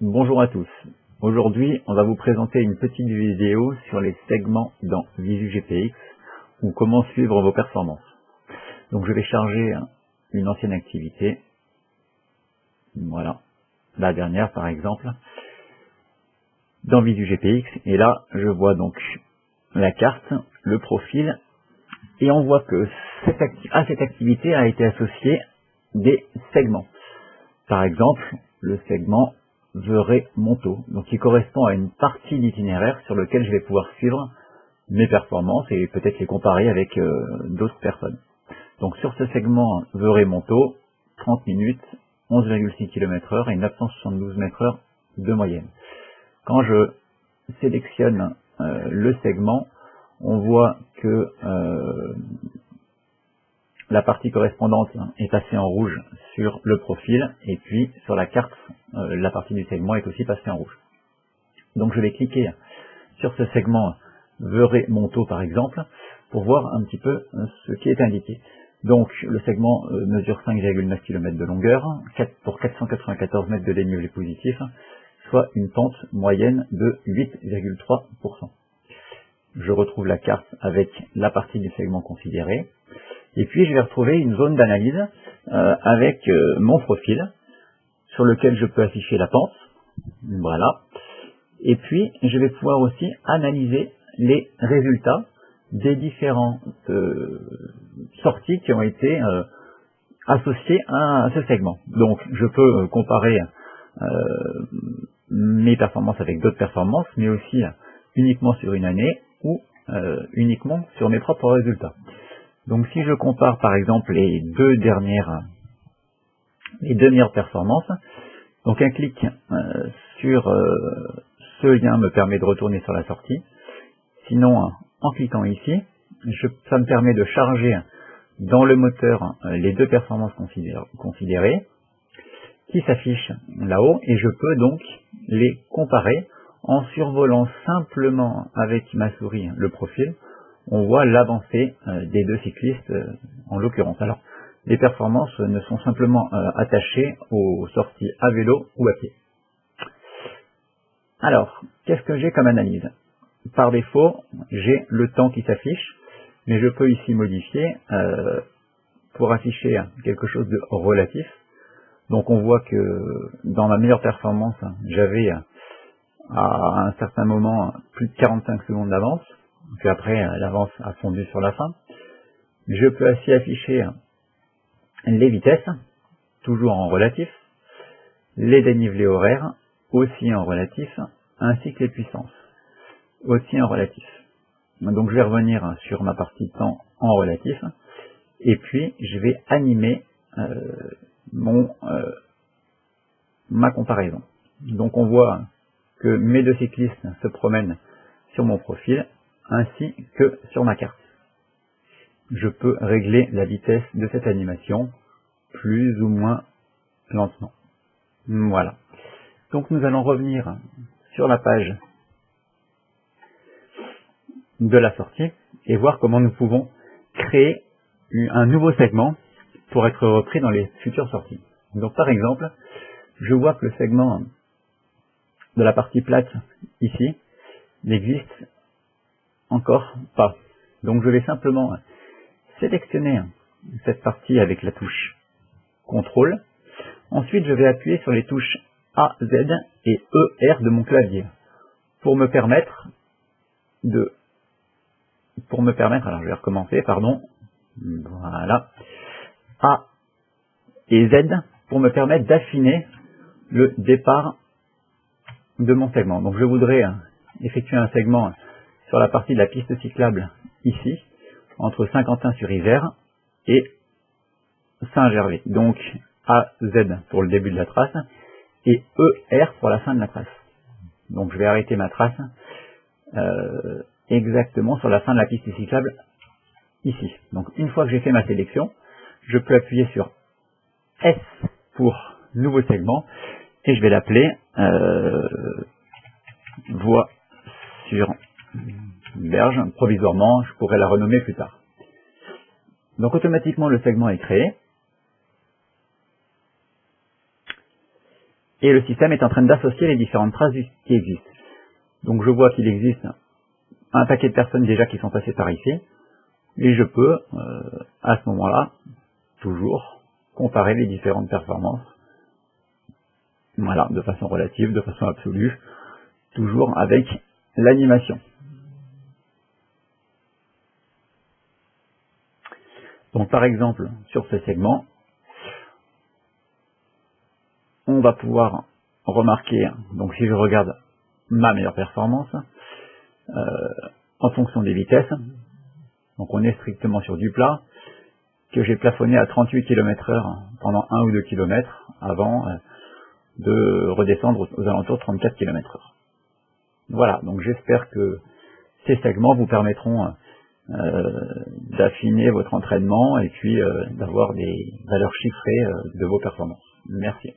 Bonjour à tous. Aujourd'hui, on va vous présenter une petite vidéo sur les segments dans VisuGPX ou comment suivre vos performances. Donc je vais charger une ancienne activité. Voilà, la dernière par exemple, dans VisuGPX. Et là, je vois donc la carte, le profil, et on voit que à cette activité a été associé des segments. Par exemple, le segment Veurey-Montaut, donc qui correspond à une partie d'itinéraire sur lequel je vais pouvoir suivre mes performances et peut-être les comparer avec d'autres personnes. Donc sur ce segment Veurey-Montaut, 30 minutes, 11,6 km/h et 972 m/h de moyenne. Quand je sélectionne le segment, on voit que la partie correspondante est passée en rouge sur le profil, et puis sur la carte, la partie du segment est aussi passée en rouge. Donc je vais cliquer sur ce segment Veurey-Montaut par exemple, pour voir un petit peu ce qui est indiqué. Donc le segment mesure 5,9 km de longueur, pour 494 mètres de dénivelé positif, soit une pente moyenne de 8,3%. Je retrouve la carte avec la partie du segment considérée. Et puis je vais retrouver une zone d'analyse avec mon profil sur lequel je peux afficher la pente. Voilà. Et puis je vais pouvoir aussi analyser les résultats des différentes sorties qui ont été associées à ce segment. Donc je peux comparer mes performances avec d'autres performances, mais aussi uniquement sur une année ou uniquement sur mes propres résultats. Donc si je compare par exemple les deux meilleures performances, donc un clic sur ce lien me permet de retourner sur la sortie. Sinon, en cliquant ici, ça me permet de charger dans le moteur les deux performances considérées qui s'affichent là-haut, et je peux donc les comparer en survolant simplement avec ma souris le profil. On voit l'avancée des deux cyclistes en l'occurrence. Alors, les performances ne sont simplement attachées aux sorties à vélo ou à pied. Alors, qu'est-ce que j'ai comme analyse? Par défaut, j'ai le temps qui s'affiche, mais je peux ici modifier pour afficher quelque chose de relatif. Donc on voit que dans ma meilleure performance, j'avais à un certain moment plus de 45 secondes d'avance. Puis après, l'avance a fondu sur la fin. Je peux aussi afficher les vitesses, toujours en relatif, les dénivelés horaires, aussi en relatif, ainsi que les puissances, aussi en relatif. Donc je vais revenir sur ma partie temps en relatif, et puis je vais animer ma comparaison. Donc on voit que mes deux cyclistes se promènent sur mon profil, ainsi que sur ma carte. Je peux régler la vitesse de cette animation plus ou moins lentement. Voilà. Donc nous allons revenir sur la page de la sortie et voir comment nous pouvons créer un nouveau segment pour être repris dans les futures sorties. Donc par exemple, je vois que le segment de la partie plate ici n'existe encore pas. Donc je vais simplement sélectionner cette partie avec la touche CTRL. Ensuite je vais appuyer sur les touches A, Z et E, R de mon clavier pour me permettre, alors je vais recommencer, pardon, voilà, A et Z pour me permettre d'affiner le départ de mon segment. Donc je voudrais effectuer un segment sur la partie de la piste cyclable ici, entre Saint-Quentin-sur-Isère et Saint-Gervais. Donc AZ pour le début de la trace et ER pour la fin de la trace. Donc je vais arrêter ma trace exactement sur la fin de la piste cyclable ici. Donc une fois que j'ai fait ma sélection, je peux appuyer sur S pour nouveau segment et je vais l'appeler voie sur berge. Provisoirement, je pourrais la renommer plus tard. Donc automatiquement le segment est créé. Et le système est en train d'associer les différentes traces qui existent. Donc je vois qu'il existe un paquet de personnes déjà qui sont passées par ici, et je peux, à ce moment-là, toujours comparer les différentes performances, voilà, de façon relative, de façon absolue, toujours avec l'animation. Donc par exemple, sur ce segment, on va pouvoir remarquer, donc si je regarde ma meilleure performance, en fonction des vitesses, donc on est strictement sur du plat, que j'ai plafonné à 38 km/h pendant 1 ou 2 km avant de redescendre aux alentours de 34 km/h. Voilà, donc j'espère que ces segments vous permettront d'affiner votre entraînement et puis d'avoir des valeurs chiffrées de vos performances. Merci.